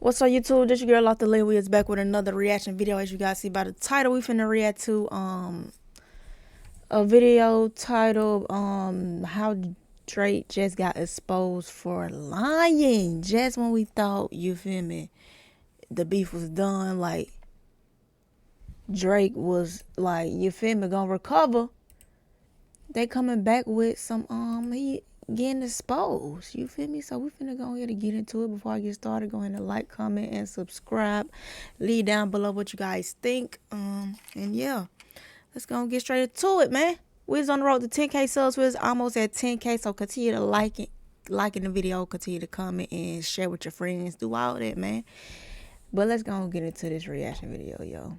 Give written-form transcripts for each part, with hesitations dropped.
What's up, YouTube? This your girl LoftyLiyah. We is back with another reaction video. As you guys see by the title, we finna react to a video titled how Drake just got exposed for lying. Just when we thought, you feel me, the beef was done, like Drake was like, you feel me, gonna recover. They coming back with some he getting exposed, you feel me? So we finna go ahead and get into it. Before I get started, go ahead and like, comment, and subscribe. Leave down below what you guys think. And yeah, let's go and get straight into it, man. We're on the road to 10K subs. We're almost at 10K, so continue to liking the video, continue to comment and share with your friends, do all that, man. But let's go and get into this reaction video, yo.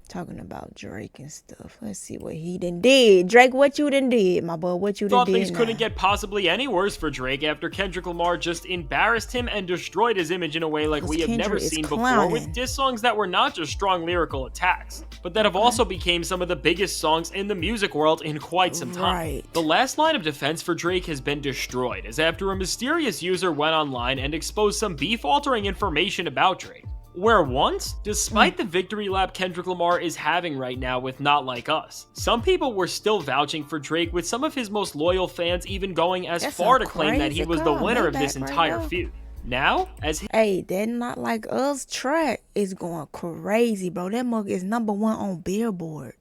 Talking about Drake and stuff. Let's see what he done did. Drake, what you done did, my boy? What you done did? Thought things couldn't get possibly any worse for Drake after Kendrick Lamar just embarrassed him and destroyed his image in a way like we have never seen before, with diss songs that were not just strong lyrical attacks, but that have also became some of the biggest songs in the music world in quite some time. The last line of defense for Drake has been destroyed, as after a mysterious user went online and exposed some beef-altering information about Drake. Where once, despite the victory lap Kendrick Lamar is having right now with Not Like Us, some people were still vouching for Drake, with some of his most loyal fans even going as far to claim that he was the winner of this entire feud. Now, hey, that Not Like Us track is going crazy, bro. That mug is #1 on Billboard.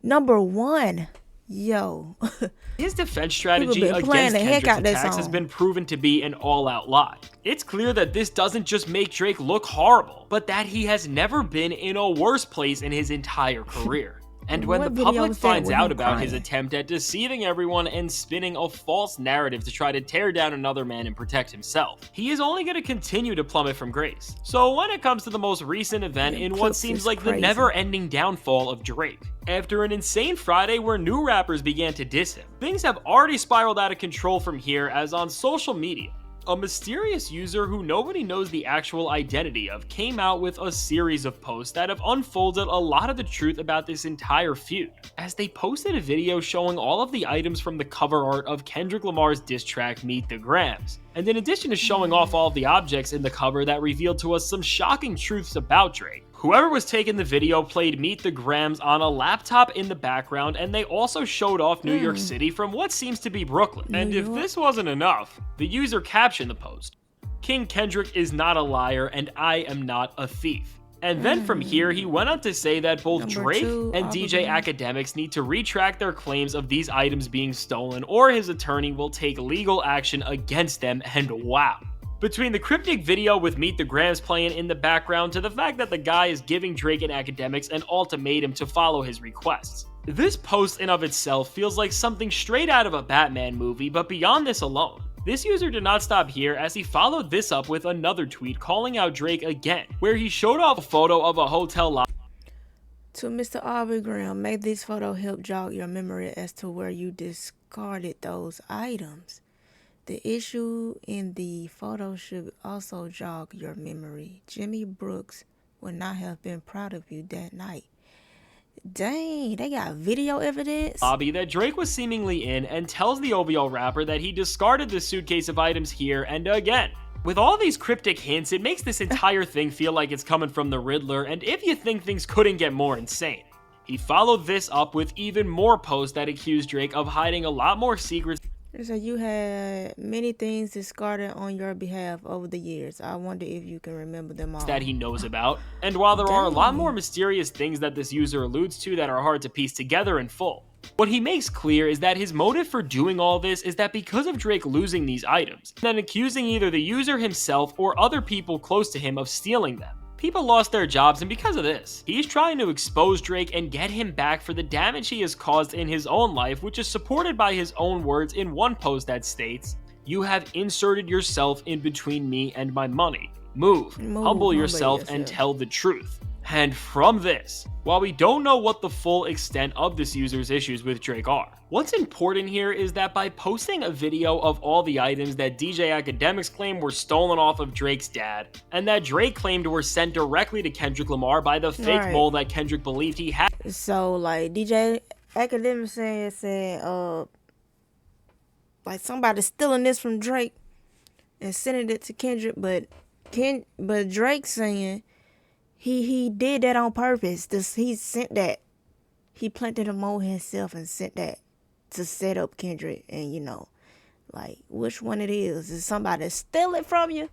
#1. Yo. His defense strategy against Kendrick's attacks has been proven to be an all-out lie. It's clear that this doesn't just make Drake look horrible, but that he has never been in a worse place in his entire career. And when the public finds out about his attempt at deceiving everyone and spinning a false narrative to try to tear down another man and protect himself, he is only going to continue to plummet from grace. So when it comes to the most recent event in what seems like the never-ending downfall of Drake, after an insane Friday where new rappers began to diss him, things have already spiraled out of control from here, as on social media, a mysterious user who nobody knows the actual identity of came out with a series of posts that have unfolded a lot of the truth about this entire feud, as they posted a video showing all of the items from the cover art of Kendrick Lamar's diss track Meet the Grams. And in addition to showing off all of the objects in the cover that revealed to us some shocking truths about Drake, whoever was taking the video played Meet the Grams on a laptop in the background, and they also showed off New York City from what seems to be Brooklyn. And if this wasn't enough, the user captioned the post, "King Kendrick is not a liar and I am not a thief." And then from here, he went on to say that both Drake and DJ Academics need to retract their claims of these items being stolen, or his attorney will take legal action against them. And wow. Between the cryptic video with Meet the Grams playing in the background to the fact that the guy is giving Drake and Academics an ultimatum to follow his requests, this post in of itself feels like something straight out of a Batman movie. But beyond this alone, this user did not stop here, as he followed this up with another tweet calling out Drake again, where he showed off a photo of a hotel lobby. To Mr. Aubrey Graham, may this photo help jog your memory as to where you discarded those items. The issue in the photo should also jog your memory. Jimmy Brooks would not have been proud of you that night. Dang, they got video evidence. Lobby that Drake was seemingly in, and tells the OVO rapper that he discarded the suitcase of items here and again. With all these cryptic hints, it makes this entire thing feel like it's coming from the Riddler, and if you think things couldn't get more insane, he followed this up with even more posts that accused Drake of hiding a lot more secrets. So you had many things discarded on your behalf over the years. I wonder if you can remember them all. That he knows about. And while there are a lot more mysterious things that this user alludes to that are hard to piece together in full, what he makes clear is that his motive for doing all this is that because of Drake losing these items, and then accusing either the user himself or other people close to him of stealing them, people lost their jobs, and because of this, he's trying to expose Drake and get him back for the damage he has caused in his own life, which is supported by his own words in one post that states, "You have inserted yourself in between me and my money. Move, humble yourself and tell the truth." And from this, while we don't know what the full extent of this user's issues with Drake are, what's important here is that by posting a video of all the items that DJ Academics claim were stolen off of Drake's dad, and that Drake claimed were sent directly to Kendrick Lamar by the fake mole that Kendrick believed he had. So like DJ Academics said like somebody's stealing this from Drake. and sending it to Kendrick, but Drake saying he did that on purpose. He sent that. He planted a mole himself and sent that to set up Kendrick. And like, which one it is? Did somebody steal it from you?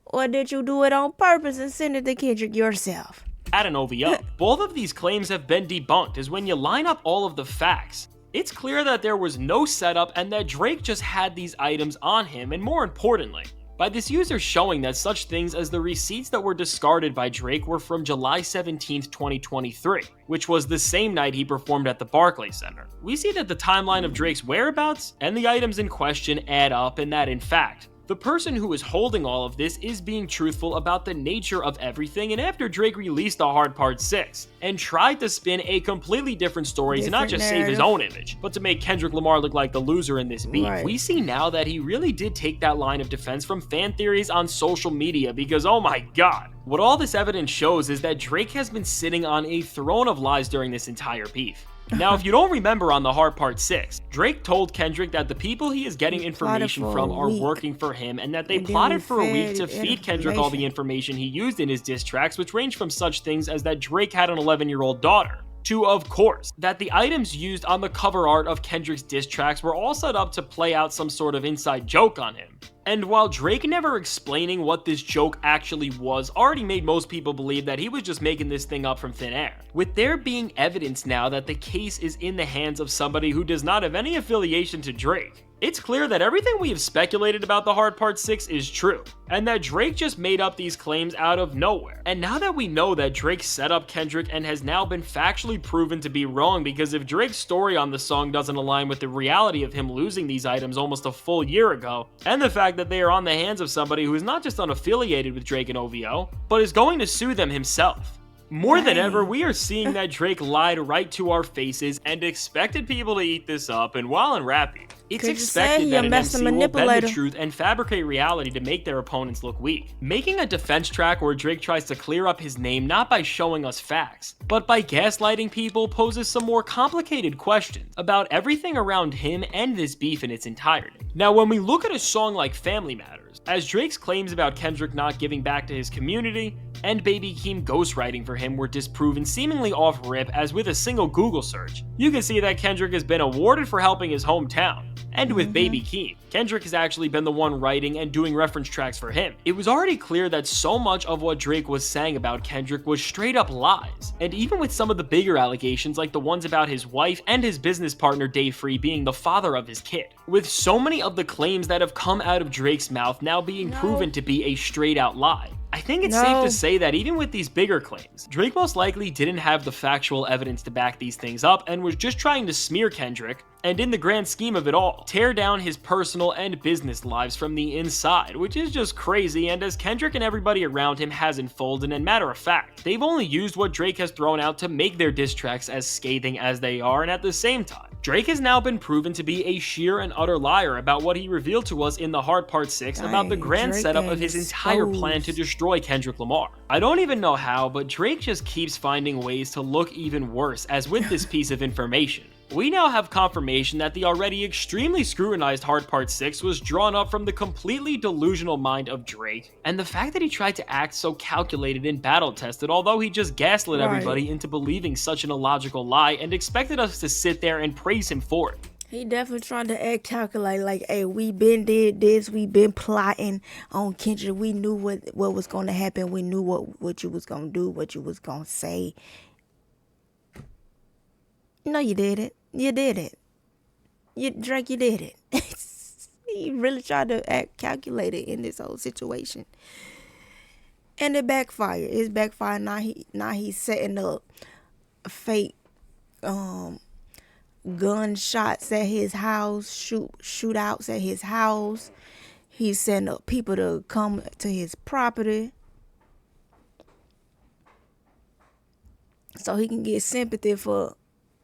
Or did you do it on purpose and send it to Kendrick yourself? At an OVO. Both of these claims have been debunked, as when you line up all of the facts, it's clear that there was no setup and that Drake just had these items on him, and more importantly, by this user showing that such things as the receipts that were discarded by Drake were from July 17th, 2023, which was the same night he performed at the Barclays Center. We see that the timeline of Drake's whereabouts and the items in question add up, and that in fact, the person who is holding all of this is being truthful about the nature of everything. And after Drake released The Hard Part 6 and tried to spin a completely different story to not just save his own image, but to make Kendrick Lamar look like the loser in this beef, we see now that he really did take that line of defense from fan theories on social media, because oh my god, what all this evidence shows is that Drake has been sitting on a throne of lies during this entire beef. Now, if you don't remember on The Hard Part 6, Drake told Kendrick that the people he is getting information from are working for him, and that they plotted for a week to feed Kendrick all the information he used in his diss tracks, which ranged from such things as that Drake had an 11-year-old daughter, to, of course, that the items used on the cover art of Kendrick's diss tracks were all set up to play out some sort of inside joke on him. And while Drake never explaining what this joke actually was already made most people believe that he was just making this thing up from thin air, with there being evidence now that the case is in the hands of somebody who does not have any affiliation to Drake, it's clear that everything we have speculated about The Hard Part 6 is true, and that Drake just made up these claims out of nowhere. And now that we know that Drake set up Kendrick and has now been factually proven to be wrong, because if Drake's story on the song doesn't align with the reality of him losing these items almost a full year ago, and the fact that they are on the hands of somebody who is not just unaffiliated with Drake and OVO, but is going to sue them himself, more than ever, we are seeing that Drake lied right to our faces and expected people to eat this up, and while in rapping, it's expected that an MC will bend the truth and fabricate reality to make their opponents look weak. Making a defense track where Drake tries to clear up his name not by showing us facts, but by gaslighting people poses some more complicated questions about everything around him and this beef in its entirety. Now, when we look at a song like Family Matters, as Drake's claims about Kendrick not giving back to his community and Baby Keem ghostwriting for him were disproven seemingly off rip, as with a single Google search, you can see that Kendrick has been awarded for helping his hometown. And with Baby Keem, Kendrick has actually been the one writing and doing reference tracks for him. It was already clear that so much of what Drake was saying about Kendrick was straight up lies. And even with some of the bigger allegations, like the ones about his wife and his business partner Dave Free being the father of his kid, with so many of the claims that have come out of Drake's mouth now being proven to be a straight out lie, I think it's safe to say that even with these bigger claims, Drake most likely didn't have the factual evidence to back these things up and was just trying to smear Kendrick, and in the grand scheme of it all, tear down his personal and business lives from the inside, which is just crazy. And as Kendrick and everybody around him has unfolded, and matter of fact, they've only used what Drake has thrown out to make their diss tracks as scathing as they are, and at the same time, Drake has now been proven to be a sheer and utter liar about what he revealed to us in The Hard Part 6 about the grand setup of his entire plan to destroy Kendrick Lamar. I don't even know how, but Drake just keeps finding ways to look even worse, as with this piece of information, we now have confirmation that the already extremely scrutinized Hard Part 6 was drawn up from the completely delusional mind of Drake, and the fact that he tried to act so calculated and battle-tested, although he just gaslit everybody into believing such an illogical lie and expected us to sit there and praise him for it. He definitely tried to act calculated, like, hey, we been did this, we been plotting on Kendrick, we knew what was going to happen, we knew what you was going to do, what you was going to say. No, you didn't. You did it. Drake, you did it. He really tried to act calculated in this whole situation. And it backfired. It's backfired. Now he's setting up fake gunshots at his house, shootouts at his house. He's setting up people to come to his property so he can get sympathy for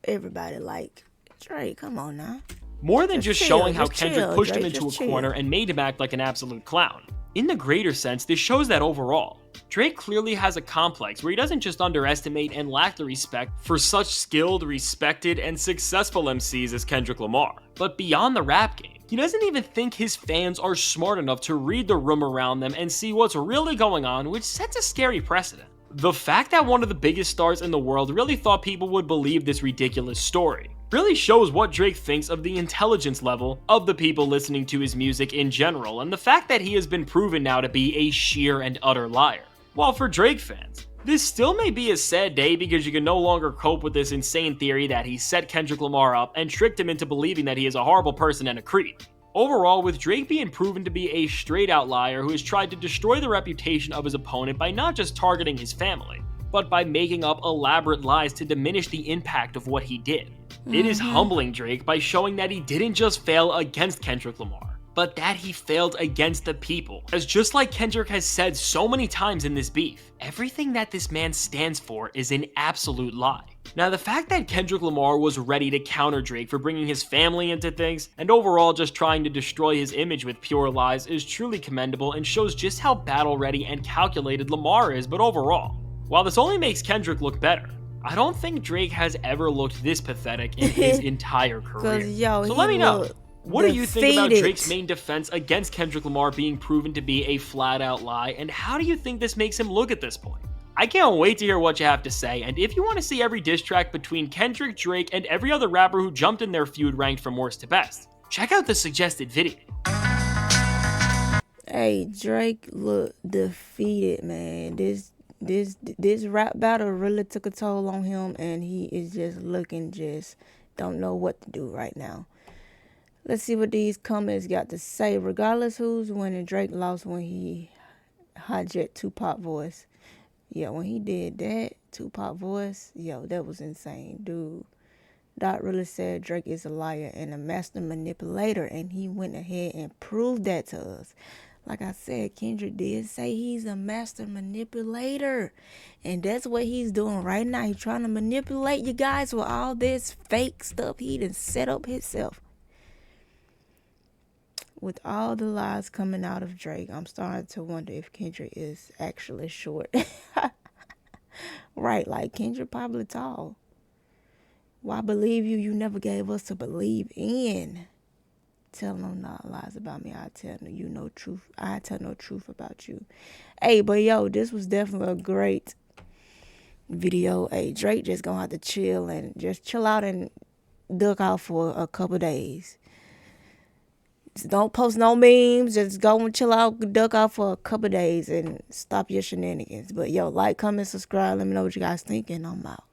everybody. Like, Drake, come on now. More than just showing how Kendrick pushed him into a corner and made him act like an absolute clown. In the greater sense, this shows that overall, Drake clearly has a complex where he doesn't just underestimate and lack the respect for such skilled, respected, and successful MCs as Kendrick Lamar, but beyond the rap game, He doesn't even think his fans are smart enough to read the room around them and see what's really going on, which sets a scary precedent. The fact that one of the biggest stars in the world really thought people would believe this ridiculous story really shows what Drake thinks of the intelligence level of the people listening to his music in general, and the fact that he has been proven now to be a sheer and utter liar. While for Drake fans, this still may be a sad day because you can no longer cope with this insane theory that he set Kendrick Lamar up and tricked him into believing that he is a horrible person and a creep. Overall, with Drake being proven to be a straight out liar who has tried to destroy the reputation of his opponent by not just targeting his family, but by making up elaborate lies to diminish the impact of what he did. It is humbling Drake by showing that he didn't just fail against Kendrick Lamar, but that he failed against the people. As just like Kendrick has said so many times in this beef, everything that this man stands for is an absolute lie. Now, the fact that Kendrick Lamar was ready to counter Drake for bringing his family into things, and overall just trying to destroy his image with pure lies, is truly commendable and shows just how battle-ready and calculated Lamar is, but overall, while this only makes Kendrick look better, I don't think Drake has ever looked this pathetic in his entire career. So let me know, what do you think about Drake's main defense against Kendrick Lamar being proven to be a flat-out lie, and how do you think this makes him look at this point? I can't wait to hear what you have to say, and if you want to see every diss track between Kendrick, Drake, and every other rapper who jumped in their feud ranked from worst to best, check out the suggested video. Hey, Drake look defeated, man. This rap battle really took a toll on him, and he is just looking don't know what to do right now. Let's see what these comments got to say. Regardless who's winning, Drake lost when he hijacked Tupac voice. Yeah, when he did that, Tupac voice, yo, that was insane, dude. Dot really said Drake is a liar and a master manipulator, and he went ahead and proved that to us. Like I said, Kendrick did say he's a master manipulator, and that's what he's doing right now. He's trying to manipulate you guys with all this fake stuff he done set up himself. With all the lies coming out of Drake, I'm starting to wonder if Kendrick is actually short. Right, like Kendrick probably tall. Why believe you? You never gave us to believe in. Tell no not lies about me. I tell you no truth. I tell no truth about you. Hey, but yo, this was definitely a great video. Hey, Drake just gonna have to chill out and duck out for a couple days. Don't post no memes. Just go and chill out, duck out for a couple days and stop your shenanigans. But yo, like, comment, subscribe. Let me know what you guys think, and I'm out.